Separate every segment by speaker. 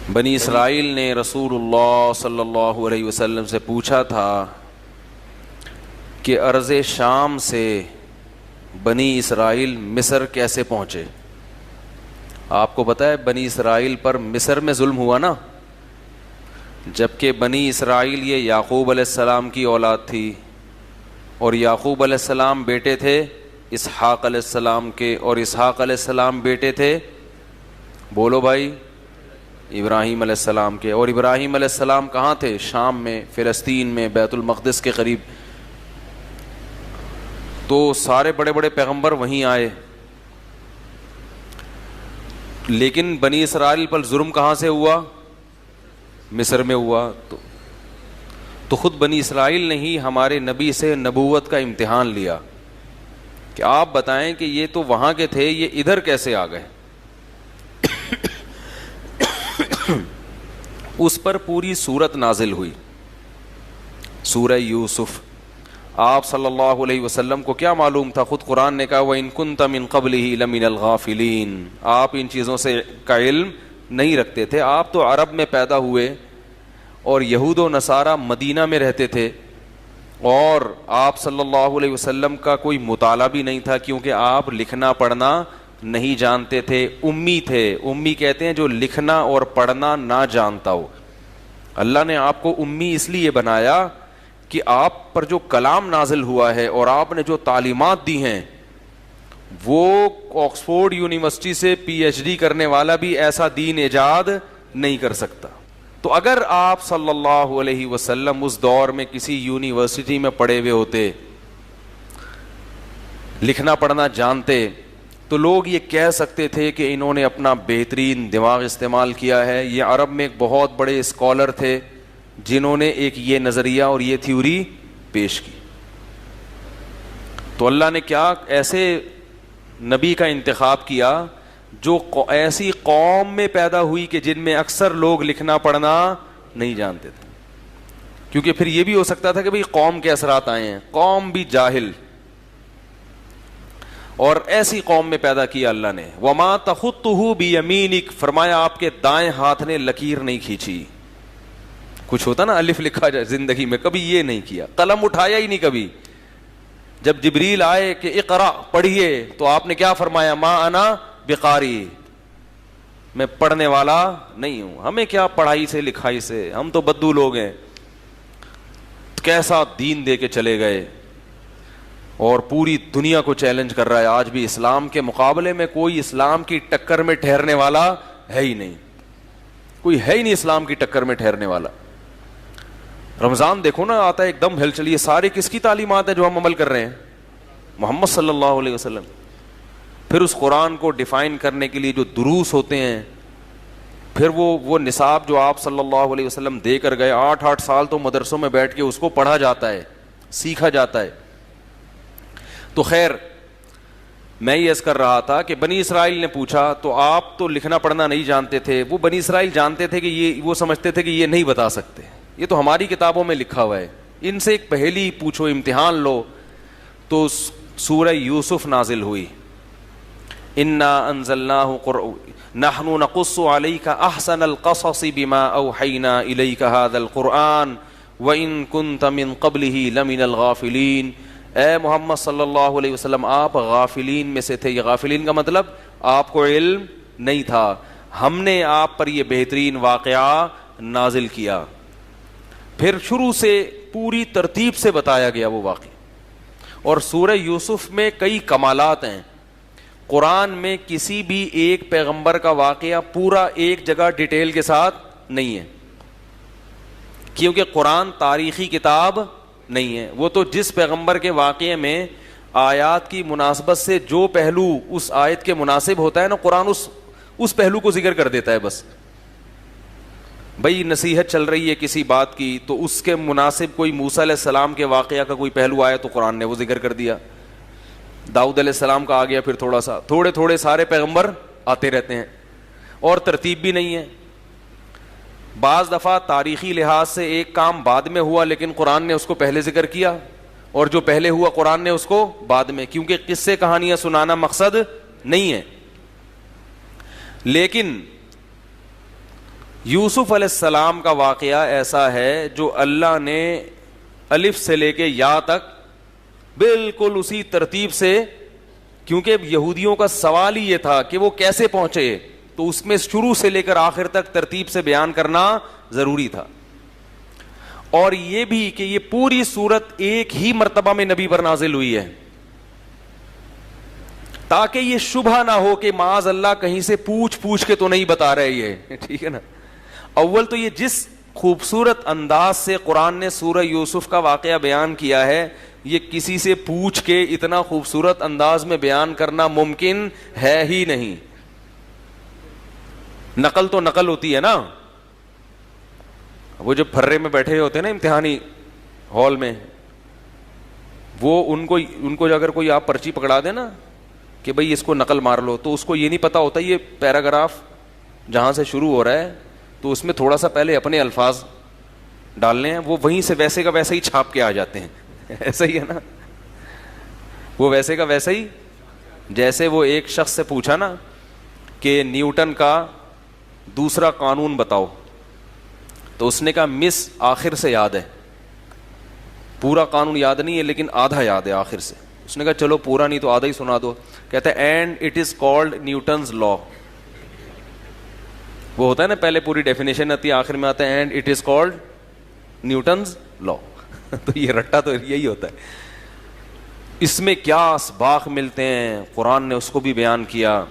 Speaker 1: بنی اسرائیل نے رسول اللہ صلی اللہ علیہ وسلم سے پوچھا تھا کہ ارض شام سے بنی اسرائیل مصر کیسے پہنچے. آپ کو پتہ ہے بنی اسرائیل پر مصر میں ظلم ہوا نا, جبکہ بنی اسرائیل یہ یعقوب علیہ السلام کی اولاد تھی, اور یعقوب علیہ السلام بیٹے تھے اسحاق علیہ السلام کے, اور اسحاق علیہ السلام بیٹے تھے, بولو بھائی, ابراہیم علیہ السلام کے. اور ابراہیم علیہ السلام کہاں تھے؟ شام میں, فلسطین میں, بیت المقدس کے قریب. تو سارے بڑے بڑے پیغمبر وہیں آئے, لیکن بنی اسرائیل پر ظلم کہاں سے ہوا؟ مصر میں ہوا. تو خود بنی اسرائیل نے ہی ہمارے نبی سے نبوت کا امتحان لیا کہ آپ بتائیں کہ یہ تو وہاں کے تھے, یہ ادھر کیسے آ گئے. اس پر پوری سورت نازل ہوئی, سورہ یوسف. آپ صلی اللہ علیہ وسلم کو کیا معلوم تھا؟ خود قرآن نے کہا وَإِن كُنتَ مِن قَبْلِهِ لَمِنَ الْغَافِلِينَ. آپ ان چیزوں سے کا علم نہیں رکھتے تھے. آپ تو عرب میں پیدا ہوئے اور یہود و نصارہ مدینہ میں رہتے تھے, اور آپ صلی اللہ علیہ وسلم کا کوئی مطالعہ بھی نہیں تھا, کیونکہ آپ لکھنا پڑھنا نہیں جانتے تھے, امی تھے. امی کہتے ہیں جو لکھنا اور پڑھنا نہ جانتا ہو. اللہ نے آپ کو امی اس لیے بنایا کہ آپ پر جو کلام نازل ہوا ہے اور آپ نے جو تعلیمات دی ہیں وہ آکسفورڈ یونیورسٹی سے پی ایچ ڈی کرنے والا بھی ایسا دین ایجاد نہیں کر سکتا. تو اگر آپ صلی اللہ علیہ وسلم اس دور میں کسی یونیورسٹی میں پڑھے ہوئے ہوتے, لکھنا پڑھنا جانتے, تو لوگ یہ کہہ سکتے تھے کہ انہوں نے اپنا بہترین دماغ استعمال کیا ہے. یہ عرب میں ایک بہت بڑے اسکالر تھے جنہوں نے ایک یہ نظریہ اور یہ تھیوری پیش کی. تو اللہ نے کیا ایسے نبی کا انتخاب کیا جو ایسی قوم میں پیدا ہوئی کہ جن میں اکثر لوگ لکھنا پڑھنا نہیں جانتے تھے, کیونکہ پھر یہ بھی ہو سکتا تھا کہ بھئی قوم کے اثرات آئے ہیں, قوم بھی جاہل, اور ایسی قوم میں پیدا کیا اللہ نے. وَمَا تَخُطُّهُ بِيَمِينِكَ, فرمایا آپ کے دائیں ہاتھ نے لکیر نہیں کھینچی. کچھ ہوتا نا الف لکھا جائے زندگی میں, کبھی یہ نہیں کیا, قلم اٹھایا ہی نہیں کبھی. جب جبریل آئے کہ اقرا پڑھیے, تو آپ نے کیا فرمایا؟ ما انا بقاری, میں پڑھنے والا نہیں ہوں. ہمیں کیا پڑھائی سے لکھائی سے, ہم تو بدو لوگ ہیں. کیسا دین دے کے چلے گئے, اور پوری دنیا کو چیلنج کر رہا ہے. آج بھی اسلام کے مقابلے میں کوئی اسلام کی ٹکر میں ٹھہرنے والا ہے ہی نہیں, کوئی ہے ہی نہیں اسلام کی ٹکر میں ٹھہرنے والا. رمضان دیکھو نا آتا ہے ایک دم ہل چلیے, سارے کس کی تعلیمات ہیں جو ہم عمل کر رہے ہیں؟ محمد صلی اللہ علیہ وسلم. پھر اس قرآن کو ڈیفائن کرنے کے لیے جو دروس ہوتے ہیں, پھر وہ نصاب جو آپ صلی اللہ علیہ وسلم دے کر گئے, 8 سال تو مدرسوں میں بیٹھ کے اس کو پڑھا جاتا ہے, سیکھا جاتا ہے. تو خیر, میں یہ عرض کر رہا تھا کہ بنی اسرائیل نے پوچھا, تو آپ تو لکھنا پڑھنا نہیں جانتے تھے. وہ بنی اسرائیل جانتے تھے کہ وہ سمجھتے تھے کہ یہ نہیں بتا سکتے, یہ تو ہماری کتابوں میں لکھا ہوا ہے, ان سے ایک پہلی پوچھو, امتحان لو. تو سورہ یوسف نازل ہوئی, انا انزلناہ نحن نقص علیک احسن القصص بما اوحینا الیک ھذا القرآن وان کنت من قبلہ لمن الغافلین. اے محمد صلی اللہ علیہ وسلم, آپ غافلین میں سے تھے. یہ غافلین کا مطلب آپ کو علم نہیں تھا, ہم نے آپ پر یہ بہترین واقعہ نازل کیا. پھر شروع سے پوری ترتیب سے بتایا گیا وہ واقعہ. اور سورہ یوسف میں کئی کمالات ہیں. قرآن میں کسی بھی ایک پیغمبر کا واقعہ پورا ایک جگہ ڈیٹیل کے ساتھ نہیں ہے, کیونکہ قرآن تاریخی کتاب نہیں ہے. وہ تو جس پیغمبر کے واقعے میں آیات کی مناسبت سے جو پہلو اس آیت کے مناسب ہوتا ہے نا, قرآن اس پہلو کو ذکر کر دیتا ہے بس. بھئی نصیحت چل رہی ہے کسی بات کی, تو اس کے مناسب کوئی موسیٰ علیہ السلام کے واقعہ کا کوئی پہلو آیا تو قرآن نے وہ ذکر کر دیا. داؤد علیہ السلام کا آ گیا, پھر تھوڑا سا, تھوڑے تھوڑے سارے پیغمبر آتے رہتے ہیں, اور ترتیب بھی نہیں ہے. بعض دفعہ تاریخی لحاظ سے ایک کام بعد میں ہوا لیکن قرآن نے اس کو پہلے ذکر کیا, اور جو پہلے ہوا قرآن نے اس کو بعد میں, کیونکہ قصے کہانیاں سنانا مقصد نہیں ہے. لیکن یوسف علیہ السلام کا واقعہ ایسا ہے جو اللہ نے الف سے لے کے یا تک بالکل اسی ترتیب سے، کیونکہ یہودیوں کا سوال ہی یہ تھا کہ وہ کیسے پہنچے، تو اس میں شروع سے لے کر آخر تک ترتیب سے بیان کرنا ضروری تھا. اور یہ بھی کہ یہ پوری سورت ایک ہی مرتبہ میں نبی پر نازل ہوئی ہے، تاکہ یہ شبہ نہ ہو کہ معاذ اللہ کہیں سے پوچھ کے تو نہیں بتا رہے یہ. ٹھیک ہے نا. اول تو یہ جس خوبصورت انداز سے قرآن نے سورہ یوسف کا واقعہ بیان کیا ہے، یہ کسی سے پوچھ کے اتنا خوبصورت انداز میں بیان کرنا ممکن ہے ہی نہیں. نقل تو نقل ہوتی ہے نا. وہ جو پھرے میں بیٹھے ہوتے ہیں نا امتحانی ہال میں، وہ ان کو اگر کوئی آپ پرچی پکڑا دے نا کہ بھئی اس کو نقل مار لو، تو اس کو یہ نہیں پتا ہوتا یہ پیراگراف جہاں سے شروع ہو رہا ہے تو اس میں تھوڑا سا پہلے اپنے الفاظ ڈالنے ہیں، وہ وہیں سے ویسے کا ویسے ہی چھاپ کے آ جاتے ہیں. ایسا ہی ہے نا. وہ ویسے کا ویسا ہی، جیسے وہ ایک شخص سے پوچھا نا کہ نیوٹن کا دوسرا قانون بتاؤ، تو اس نے کہا مس آخر سے یاد ہے، پورا قانون یاد نہیں ہے لیکن آدھا یاد ہے آخر سے. اس نے کہا چلو پورا نہیں تو آدھا ہی سنا دو. کہتا ہے and it is called Newton's law. وہ ہوتا ہے نا پہلے پوری ڈیفینیشن آتی ہے، آخر میں آتا ہے and it is called Newton's law. تو یہ رٹا تو یہی ہوتا ہے. اس میں کیا اسباق ملتے ہیں قرآن نے اس کو بھی بیان کیا.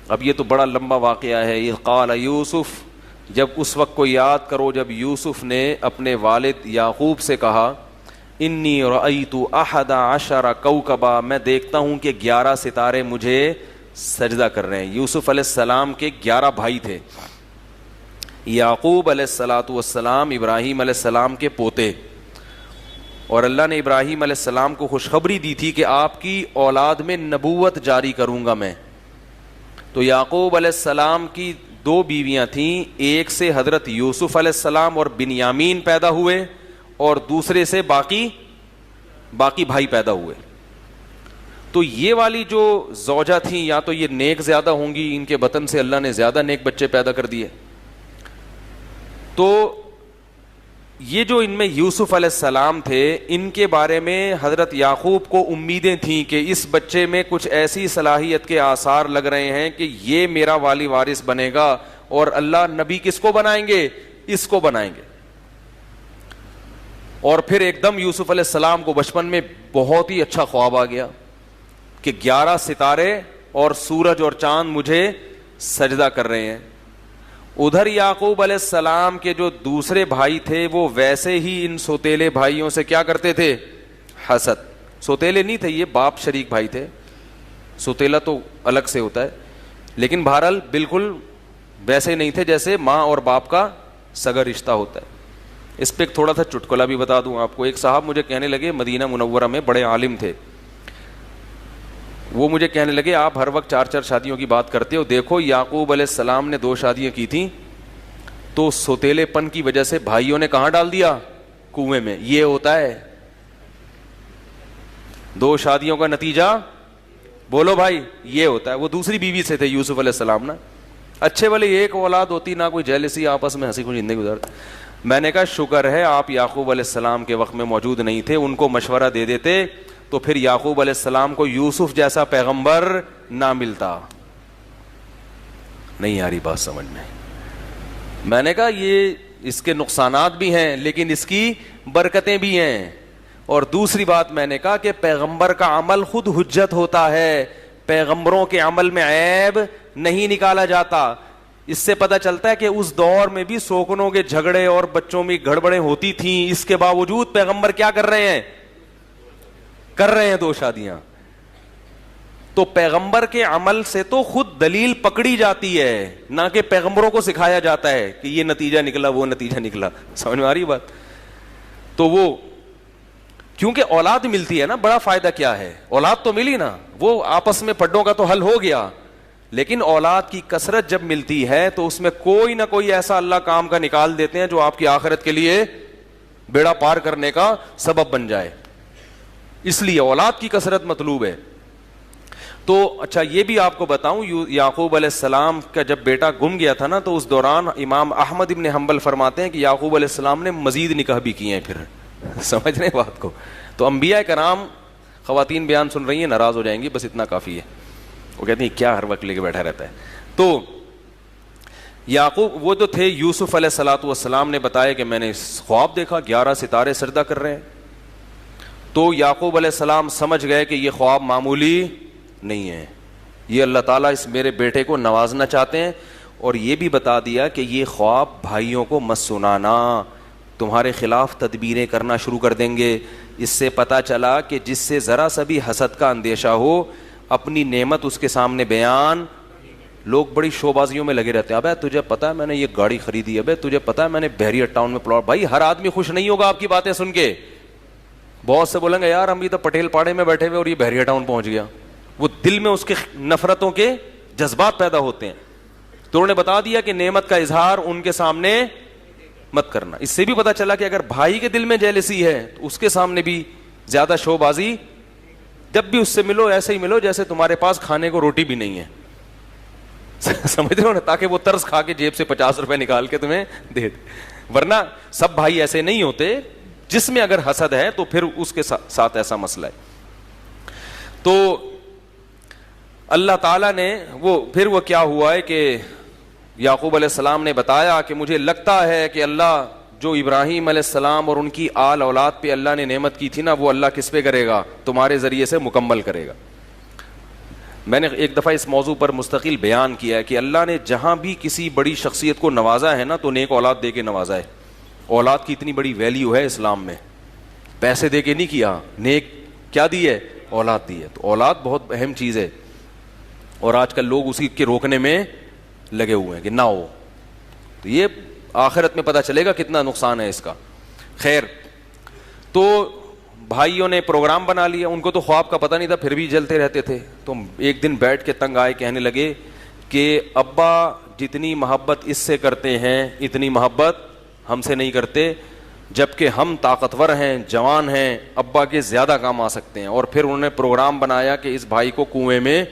Speaker 1: اب یہ تو بڑا لمبا واقعہ ہے. یہ قال یوسف، جب اس وقت کو یاد کرو جب یوسف نے اپنے والد یعقوب سے کہا انی رأیت احد عشر کوکبا، میں دیکھتا ہوں کہ 11 ستارے مجھے سجدہ کر رہے ہیں. یوسف علیہ السلام کے 11 بھائی تھے. یعقوب علیہ السلام ابراہیم علیہ السلام کے پوتے، اور اللہ نے ابراہیم علیہ السلام کو خوشخبری دی تھی کہ آپ کی اولاد میں نبوت جاری کروں گا میں. تو یعقوب علیہ السلام کی 2 بیویاں تھیں، ایک سے حضرت یوسف علیہ السلام اور بنیامین پیدا ہوئے، اور دوسرے سے باقی بھائی پیدا ہوئے. تو یہ والی جو زوجہ تھیں یا تو یہ نیک زیادہ ہوں گی، ان کے بطن سے اللہ نے زیادہ نیک بچے پیدا کر دیے. تو یہ جو ان میں یوسف علیہ السلام تھے، ان کے بارے میں حضرت یعقوب کو امیدیں تھیں کہ اس بچے میں کچھ ایسی صلاحیت کے آثار لگ رہے ہیں کہ یہ میرا والی وارث بنے گا، اور اللہ نبی کس کو بنائیں گے؟ اس کو بنائیں گے. اور پھر ایک دم یوسف علیہ السلام کو بچپن میں بہت ہی اچھا خواب آ گیا کہ 11 ستارے اور سورج اور چاند مجھے سجدہ کر رہے ہیں. ادھر یعقوب علیہ السلام کے جو دوسرے بھائی تھے وہ ویسے ہی ان سوتیلے بھائیوں سے کیا کرتے تھے؟ حسد. سوتیلے نہیں تھے یہ، باپ شریک بھائی تھے. سوتیلا تو الگ سے ہوتا ہے، لیکن بہرحال بالکل ویسے نہیں تھے جیسے ماں اور باپ کا سگا رشتہ ہوتا ہے. اس پہ ایک تھوڑا سا چٹکلا بھی بتا دوں آپ کو. ایک صاحب مجھے کہنے لگے، مدینہ منورہ میں بڑے عالم تھے، وہ مجھے کہنے لگے آپ ہر وقت 4 شادیوں کی بات کرتے ہو، دیکھو یعقوب علیہ السلام نے 2 شادیاں کی تھیں، تو سوتیلے پن کی وجہ سے بھائیوں نے کہاں ڈال دیا؟ کنویں میں. یہ ہوتا ہے 2 شادیوں کا نتیجہ، بولو بھائی یہ ہوتا ہے. وہ دوسری بیوی سے تھے یوسف علیہ السلام نا، اچھے والے ایک اولاد ہوتی، نہ کوئی جیلسی، آپس میں ہنسی خوشی زندگی گزارتے. میں نے کہا شکر ہے آپ یعقوب علیہ السلام کے وقت میں موجود نہیں تھے، ان کو مشورہ دے دیتے تو پھر یعقوب علیہ السلام کو یوسف جیسا پیغمبر نہ ملتا. نہیں آ رہی بات سمجھ میں؟ میں نے کہا یہ اس کے نقصانات بھی ہیں لیکن اس کی برکتیں بھی ہیں. اور دوسری بات میں نے کہا کہ پیغمبر کا عمل خود حجت ہوتا ہے، پیغمبروں کے عمل میں عیب نہیں نکالا جاتا. اس سے پتہ چلتا ہے کہ اس دور میں بھی سوکنوں کے جھگڑے اور بچوں میں گڑبڑیں ہوتی تھیں، اس کے باوجود پیغمبر کیا کر رہے ہیں؟ 2 شادیاں. تو پیغمبر کے عمل سے تو خود دلیل پکڑی جاتی ہے، نہ کہ پیغمبروں کو سکھایا جاتا ہے کہ یہ نتیجہ نکلا وہ نتیجہ نکلا. سمجھ میں آ رہی بات؟ تو وہ کیونکہ اولاد ملتی ہے نا، بڑا فائدہ کیا ہے؟ اولاد تو ملی نا، وہ آپس میں پڈوں کا تو حل ہو گیا، لیکن اولاد کی کثرت جب ملتی ہے تو اس میں کوئی نہ کوئی ایسا اللہ کام کا نکال دیتے ہیں جو آپ کی آخرت کے لیے بیڑا پار کرنے کا سبب بن جائے. اس لیے اولاد کی کثرت مطلوب ہے. تو اچھا یہ بھی آپ کو بتاؤں, یعقوب علیہ السلام کا جب بیٹا گم گیا تھا نا, تو اس دوران امام احمد ابن حنبل فرماتے ہیں کہ یعقوب علیہ السلام نے مزید نکاح بھی کیے ہیں پھر. سمجھ رہے ہیں بات کو؟ تو انبیاء کرام, خواتین بیان سن رہی ہیں ناراض ہو جائیں گی, بس اتنا کافی ہے. وہ کہتے ہیں کیا ہر وقت لے کے بیٹھا رہتا ہے. تو یعقوب وہ جو تھے, یوسف علیہ الصلوۃ والسلام نے بتایا کہ میں نے خواب دیکھا 11 ستارے سجدہ کر رہے ہیں. تو یعقوب علیہ السلام سمجھ گئے کہ یہ خواب معمولی نہیں ہے, یہ اللہ تعالیٰ اس میرے بیٹے کو نوازنا چاہتے ہیں. اور یہ بھی بتا دیا کہ یہ خواب بھائیوں کو مت سنانا, تمہارے خلاف تدبیریں کرنا شروع کر دیں گے. اس سے پتہ چلا کہ جس سے ذرا سا بھی حسد کا اندیشہ ہو, اپنی نعمت اس کے سامنے بیان. لوگ بڑی شو بازیوں میں لگے رہتے ہیں, ابے تجھے پتا ہے میں نے یہ گاڑی خریدی, ابے تجھے پتا ہے میں نے بحریہ ٹاؤن میں پلاٹ. بھائی ہر آدمی خوش نہیں ہوگا آپ کی باتیں سن کے. بہت سے بولیں گے یار ہم بھی تو پٹیل پاڑے میں بیٹھے ہوئے اور یہ بحریہ ٹاؤن پہنچ گیا. وہ دل میں اس کے نفرتوں کے جذبات پیدا ہوتے ہیں. تو انہوں نے بتا دیا کہ نعمت کا اظہار ان کے سامنے مت کرنا. اس سے بھی پتا چلا کہ اگر بھائی کے دل میں جیلسی ہے تو اس کے سامنے بھی زیادہ شو بازی, جب بھی اس سے ملو ایسے ہی ملو جیسے تمہارے پاس کھانے کو روٹی بھی نہیں ہے. سمجھ رہے ہو نا, تاکہ وہ ترس کھا کے جیب سے 50 روپے نکال کے تمہیں دے دے. ورنہ سب بھائی ایسے نہیں ہوتے. جس میں اگر حسد ہے تو پھر اس کے ساتھ ایسا مسئلہ ہے. تو اللہ تعالیٰ نے پھر وہ کیا ہوا ہے کہ یعقوب علیہ السلام نے بتایا کہ مجھے لگتا ہے کہ اللہ جو ابراہیم علیہ السلام اور ان کی آل اولاد پہ اللہ نے نعمت کی تھی نا, وہ اللہ کس پہ کرے گا, تمہارے ذریعے سے مکمل کرے گا. میں نے ایک دفعہ اس موضوع پر مستقل بیان کیا ہے کہ اللہ نے جہاں بھی کسی بڑی شخصیت کو نوازا ہے نا, تو نیک اولاد دے کے نوازا ہے. اولاد کی اتنی بڑی ویلیو ہے اسلام میں, پیسے دے کے نہیں کیا, نیک کیا دی ہے, اولاد دی ہے. تو اولاد بہت اہم چیز ہے, اور آج کل لوگ اسی کے روکنے میں لگے ہوئے ہیں کہ نہ ہو. تو یہ آخرت میں پتہ چلے گا کتنا نقصان ہے اس کا. خیر, تو بھائیوں نے پروگرام بنا لیا, ان کو تو خواب کا پتہ نہیں تھا پھر بھی جلتے رہتے تھے. تو ایک دن بیٹھ کے تنگ آئے, کہنے لگے کہ ابا جتنی محبت اس سے کرتے ہیں اتنی محبت ہم سے نہیں کرتے, جبکہ ہم طاقتور ہیں, جوان ہیں, ابا کے زیادہ کام آ سکتے ہیں. اور پھر انہوں نے پروگرام بنایا کہ اس بھائی کو کنویں میں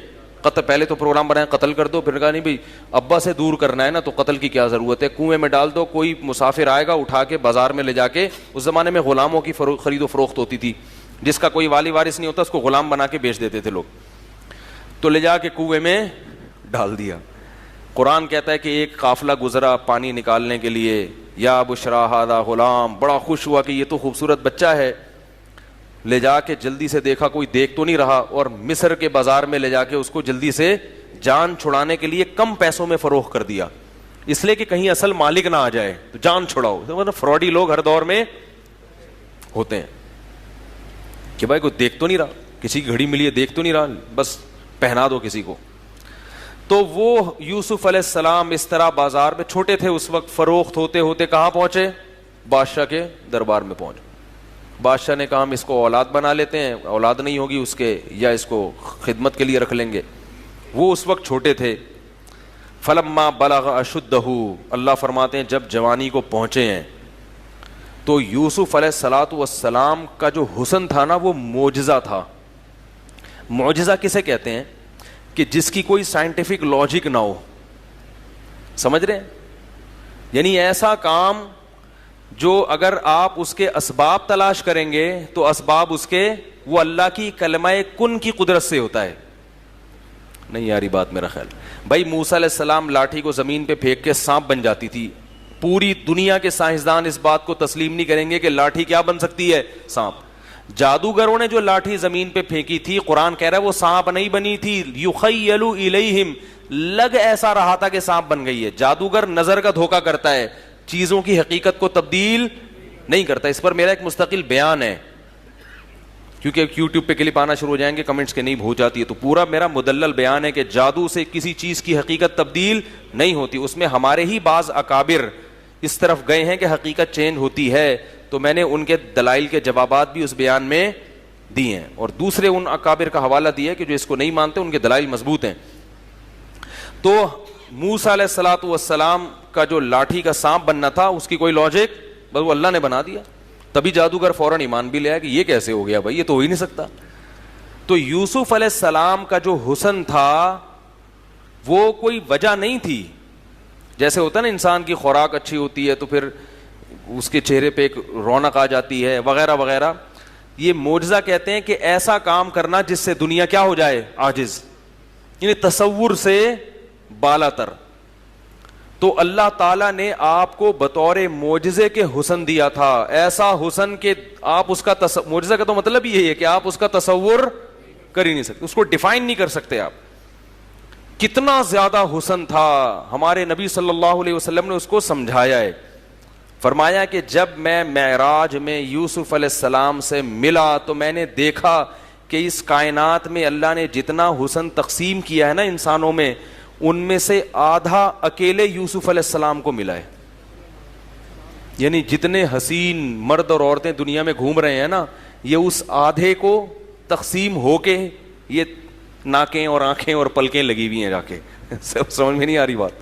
Speaker 1: پہلے تو پروگرام بنایا قتل کر دو, پھر کہا نہیں بھائی ابا سے دور کرنا ہے نا, تو قتل کی کیا ضرورت ہے, کنویں میں ڈال دو, کوئی مسافر آئے گا اٹھا کے بازار میں لے جا کے. اس زمانے میں غلاموں کی خرید و فروخت ہوتی تھی, جس کا کوئی والی وارث نہیں ہوتا اس کو غلام بنا کے بیچ دیتے تھے لوگ. تو لے جا کے کنویں میں ڈال دیا. قرآن کہتا ہے کہ ایک قافلہ گزرا پانی نکالنے کے لیے, یا بشرا ھذا غلام, بڑا خوش ہوا کہ یہ تو خوبصورت بچہ ہے. لے جا کے جلدی سے دیکھا کوئی دیکھ تو نہیں رہا, اور مصر کے بازار میں لے جا کے اس کو جلدی سے جان چھڑانے کے لیے کم پیسوں میں فروخت کر دیا, اس لیے کہ کہیں اصل مالک نہ آ جائے, تو جان چھڑاؤ. فراڈی لوگ ہر دور میں ہوتے ہیں کہ بھائی کوئی دیکھ تو نہیں رہا, کسی کی گھڑی ملی ہے دیکھ تو نہیں رہا, بس پہنا دو کسی کو. تو وہ یوسف علیہ السلام اس طرح بازار میں, چھوٹے تھے اس وقت, فروخت ہوتے ہوتے کہاں پہنچے, بادشاہ کے دربار میں پہنچے. بادشاہ نے کہا ہم اس کو اولاد بنا لیتے ہیں, اولاد نہیں ہوگی اس کے, یا اس کو خدمت کے لیے رکھ لیں گے. وہ اس وقت چھوٹے تھے. فلما بلغ اشدہ, اللہ فرماتے ہیں جب جوانی کو پہنچے ہیں, تو یوسف علیہ الصلوۃ والسلام کا جو حسن تھا نا وہ معجزہ تھا. معجزہ کسے کہتے ہیں کہ جس کی کوئی سائنٹیفک لاجک نہ ہو, سمجھ رہے ہیں, یعنی ایسا کام جو اگر آپ اس کے اسباب تلاش کریں گے تو اسباب اس کے وہ اللہ کی کلمہ کن کی قدرت سے ہوتا ہے. نہیں یاری بات میرا خیال. بھائی موسیٰ علیہ السلام لاٹھی کو زمین پہ پھینک کے سانپ بن جاتی تھی. پوری دنیا کے سائنسدان اس بات کو تسلیم نہیں کریں گے کہ لاٹھی کیا بن سکتی ہے, سانپ. جادوگروں نے جو لاٹھی زمین پہ پھینکی تھی, قرآن کہہ رہا ہے وہ سانپ نہیں بنی تھی. یخیل الیہم, لگ ایسا رہا تھا کہ سانپ بن گئی ہے. جادوگر نظر کا دھوکہ کرتا ہے, چیزوں کی حقیقت کو تبدیل نہیں کرتا. اس پر میرا ایک مستقل بیان ہے, کیونکہ یوٹیوب پہ کلپ آنا شروع ہو جائیں گے کمنٹس کے, نہیں ہو جاتی ہے, تو پورا میرا مدلل بیان ہے کہ جادو سے کسی چیز کی حقیقت تبدیل نہیں ہوتی. اس میں ہمارے ہی بعض اکابر اس طرف گئے ہیں کہ حقیقت چینج ہوتی ہے, تو میں نے ان کے دلائل کے جوابات بھی اس بیان میں دیے ہیں, اور دوسرے ان اکابر کا حوالہ دیا کہ جو اس کو نہیں مانتے ان کے دلائل مضبوط ہیں. تو موسیٰ علیہ الصلوۃ والسلام کا جو لاٹھی کا سانپ بننا تھا اس کی کوئی لاجک, بس وہ اللہ نے بنا دیا. تبھی جادوگر فوراً ایمان بھی لے آیا کہ یہ کیسے ہو گیا بھائی, یہ تو ہو ہی نہیں سکتا. تو یوسف علیہ السلام کا جو حسن تھا وہ کوئی وجہ نہیں تھی. جیسے ہوتا ہے نا انسان کی خوراک اچھی ہوتی ہے تو پھر اس کے چہرے پہ ایک رونق آ جاتی ہے وغیرہ وغیرہ. یہ معجزہ کہتے ہیں کہ ایسا کام کرنا جس سے دنیا کیا ہو جائے, عاجز, یعنی تصور سے بالا تر. تو اللہ تعالیٰ نے آپ کو بطور معجزے کے حسن دیا تھا, ایسا حسن کہ آپ اس کا معجزہ کا تو مطلب یہی ہے کہ آپ اس کا تصور کر ہی نہیں سکتے, اس کو ڈیفائن نہیں کر سکتے آپ. کتنا زیادہ حسن تھا, ہمارے نبی صلی اللہ علیہ وسلم نے اس کو سمجھایا ہے. فرمایا کہ جب میں معراج میں یوسف علیہ السلام سے ملا تو میں نے دیکھا کہ اس کائنات میں اللہ نے جتنا حسن تقسیم کیا ہے نا انسانوں میں, ان میں سے آدھا اکیلے یوسف علیہ السلام کو ملا ہے. یعنی جتنے حسین مرد اور عورتیں دنیا میں گھوم رہے ہیں نا, یہ اس آدھے کو تقسیم ہو کے یہ ناکیں اور آنکھیں اور پلکیں لگی ہوئی ہیں جا کے. سمجھ میں نہیں آ رہی بات.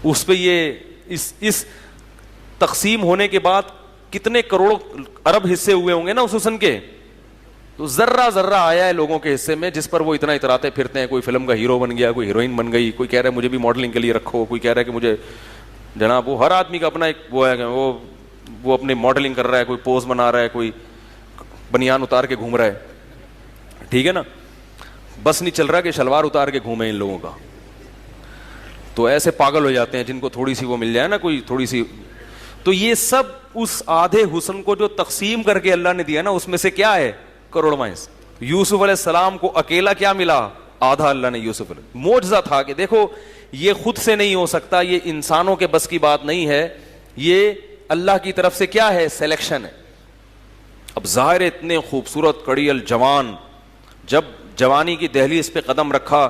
Speaker 1: اس پہ یہ اس تقسیم ہونے کے بعد کتنے کروڑ ارب حصے ہوئے ہوں گے نا اس حسن کے. تو ذرہ ذرہ آیا ہے لوگوں کے حصے میں جس پر وہ اتنا اتراتے پھرتے ہیں. کوئی فلم کا ہیرو بن گیا, کوئی ہیروئن بن گئی, کوئی کہہ رہا ہے مجھے بھی ماڈلنگ کے لیے رکھو, کوئی کہہ رہا ہے کہ مجھے جناب, وہ ہر آدمی کا اپنا ایک وہ ہے کہ وہ اپنی ماڈلنگ کر رہا ہے, کوئی پوز بنا رہا ہے, کوئی بنیان اتار کے گھوم رہا ہے. ٹھیک ہے نا, بس نہیں چل رہا کہ شلوار اتار کے گھومے ان لوگوں کا. تو ایسے پاگل ہو جاتے ہیں جن کو تھوڑی سی وہ مل جائے نا, کوئی تھوڑی سی. تو یہ سب اس آدھے حسن کو جو تقسیم کر کے اللہ نے دیا نا, اس میں سے کیا ہے کروڑواں حصہ. یوسف علیہ السلام کو اکیلا کیا ملا, آدھا اللہ نے یوسف علیہ. معجزہ تھا کہ دیکھو یہ خود سے نہیں ہو سکتا, یہ انسانوں کے بس کی بات نہیں ہے, یہ اللہ کی طرف سے کیا ہے, سلیکشن ہے. اب ظاہر اتنے خوبصورت کڑی الجوان جب جوانی کی دہلیز پہ قدم رکھا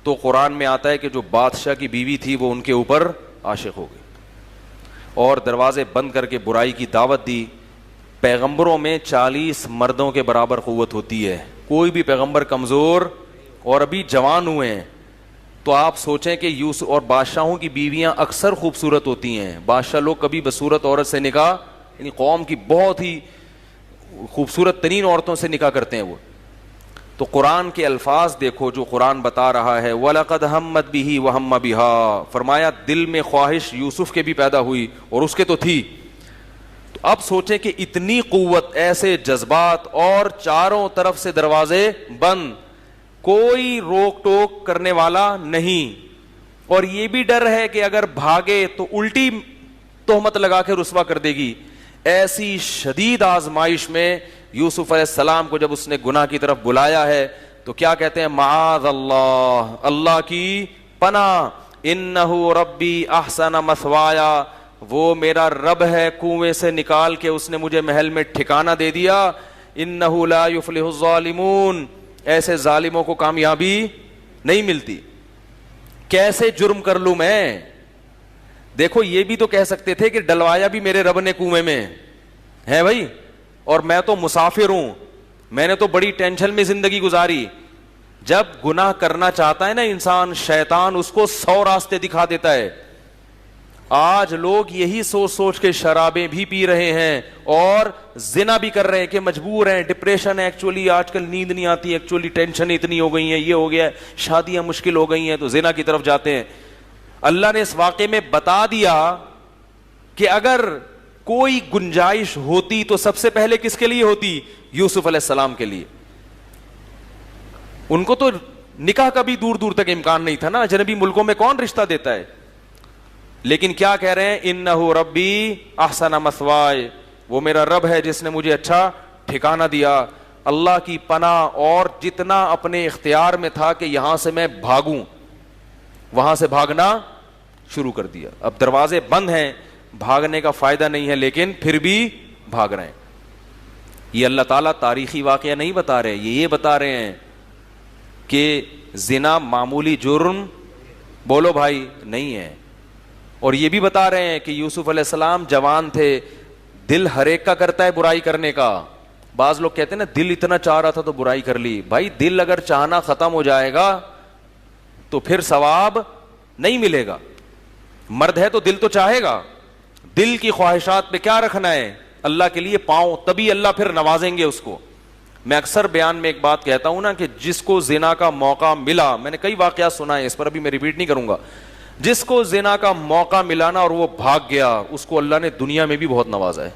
Speaker 1: تو قرآن میں آتا ہے کہ جو بادشاہ کی بیوی تھی وہ ان کے اوپر عاشق ہو گئی اور دروازے بند کر کے برائی کی دعوت دی. پیغمبروں میں 40 مردوں کے برابر قوت ہوتی ہے, کوئی بھی پیغمبر کمزور اور ابھی جوان ہوئے ہیں. تو آپ سوچیں کہ یوسف اور بادشاہوں کی بیویاں اکثر خوبصورت ہوتی ہیں. بادشاہ لوگ کبھی بصورت عورت سے نکاح, یعنی قوم کی بہت ہی خوبصورت ترین عورتوں سے نکاح کرتے ہیں وہ. تو قرآن کے الفاظ دیکھو جو قرآن بتا رہا ہے, وَلَقَدْ هَمَّتْ بِهِ وَهَمَّ بِهَا. فرمایا دل میں خواہش یوسف کے بھی پیدا ہوئی اور اس کے تو تھی. تو اب سوچیں کہ اتنی قوت, ایسے جذبات اور چاروں طرف سے دروازے بند, کوئی روک ٹوک کرنے والا نہیں. اور یہ بھی ڈر ہے کہ اگر بھاگے تو الٹی تہمت لگا کے رسوا کر دے گی. ایسی شدید آزمائش میں یوسف علیہ السلام کو جب اس نے گناہ کی طرف بلایا ہے تو کیا کہتے ہیں, معاذ اللہ, اللہ کی پناہ, انہ ربی احسن مثوایا, وہ میرا رب ہے کنویں سے نکال کے اس نے مجھے محل میں ٹھکانہ دے دیا. انہ لا یفلح الظالمون, ایسے ظالموں کو کامیابی نہیں ملتی. کیسے جرم کر لوں میں. دیکھو یہ بھی تو کہہ سکتے تھے کہ ڈلوایا بھی میرے رب نے کنویں میں ہے بھائی, اور میں تو مسافر ہوں, میں نے تو بڑی ٹینشن میں زندگی گزاری. جب گناہ کرنا چاہتا ہے نا انسان, شیطان اس کو 100 راستے دکھا دیتا ہے. آج لوگ یہی سوچ سوچ کے شرابیں بھی پی رہے ہیں اور زنا بھی کر رہے ہیں کہ مجبور ہیں, ڈپریشن ہے ایکچولی, آج کل نیند نہیں آتی, ایکچولی ٹینشن اتنی ہو گئی ہیں, یہ ہو گیا ہے, شادیاں مشکل ہو گئی ہیں تو زنا کی طرف جاتے ہیں. اللہ نے اس واقعے میں بتا دیا کہ اگر کوئی گنجائش ہوتی تو سب سے پہلے کس کے لیے ہوتی, یوسف علیہ السلام کے لیے. ان کو تو نکاح کا بھی دور دور تک امکان نہیں تھا نا, اجنبی ملکوں میں کون رشتہ دیتا ہے. لیکن کیا کہہ رہے ہیں, انہ ربی احسن مثوائے, وہ میرا رب ہے جس نے مجھے اچھا ٹھکانہ دیا. اللہ کی پناہ, اور جتنا اپنے اختیار میں تھا کہ یہاں سے میں بھاگوں, وہاں سے بھاگنا شروع کر دیا. اب دروازے بند ہیں, بھاگنے کا فائدہ نہیں ہے, لیکن پھر بھی بھاگ رہے ہیں. یہ اللہ تعالیٰ تاریخی واقعہ نہیں بتا رہے, یہ بتا رہے ہیں کہ زنا معمولی جرم بولو بھائی نہیں ہے. اور یہ بھی بتا رہے ہیں کہ یوسف علیہ السلام جوان تھے, دل ہر ایک کا کرتا ہے برائی کرنے کا. بعض لوگ کہتے ہیں نا دل اتنا چاہ رہا تھا تو برائی کر لی. بھائی دل اگر چاہنا ختم ہو جائے گا تو پھر ثواب نہیں ملے گا. مرد ہے تو دل تو چاہے گا, دل کی خواہشات پہ کیا رکھنا ہے, اللہ کے لیے پاؤں, تبھی اللہ پھر نوازیں گے اس کو. میں اکثر بیان میں ایک بات کہتا ہوں نا کہ جس کو زنا کا موقع ملا, میں نے کئی واقعات سنا ہے اس پر, ابھی میں ریپیٹ نہیں کروں گا, جس کو زنا کا موقع ملا نا اور وہ بھاگ گیا, اس کو اللہ نے دنیا میں بھی بہت نوازا ہے,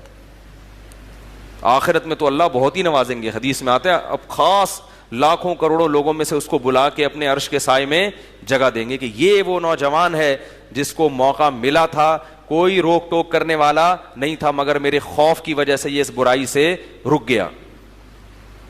Speaker 1: آخرت میں تو اللہ بہت ہی نوازیں گے. حدیث میں آتا ہے اب خاص لاکھوں کروڑوں لوگوں میں سے اس کو بلا کے اپنے عرش کے سائے میں جگہ دیں گے کہ یہ وہ نوجوان ہے جس کو موقع ملا تھا, کوئی روک ٹوک کرنے والا نہیں تھا, مگر میرے خوف کی وجہ سے یہ اس برائی سے رک گیا.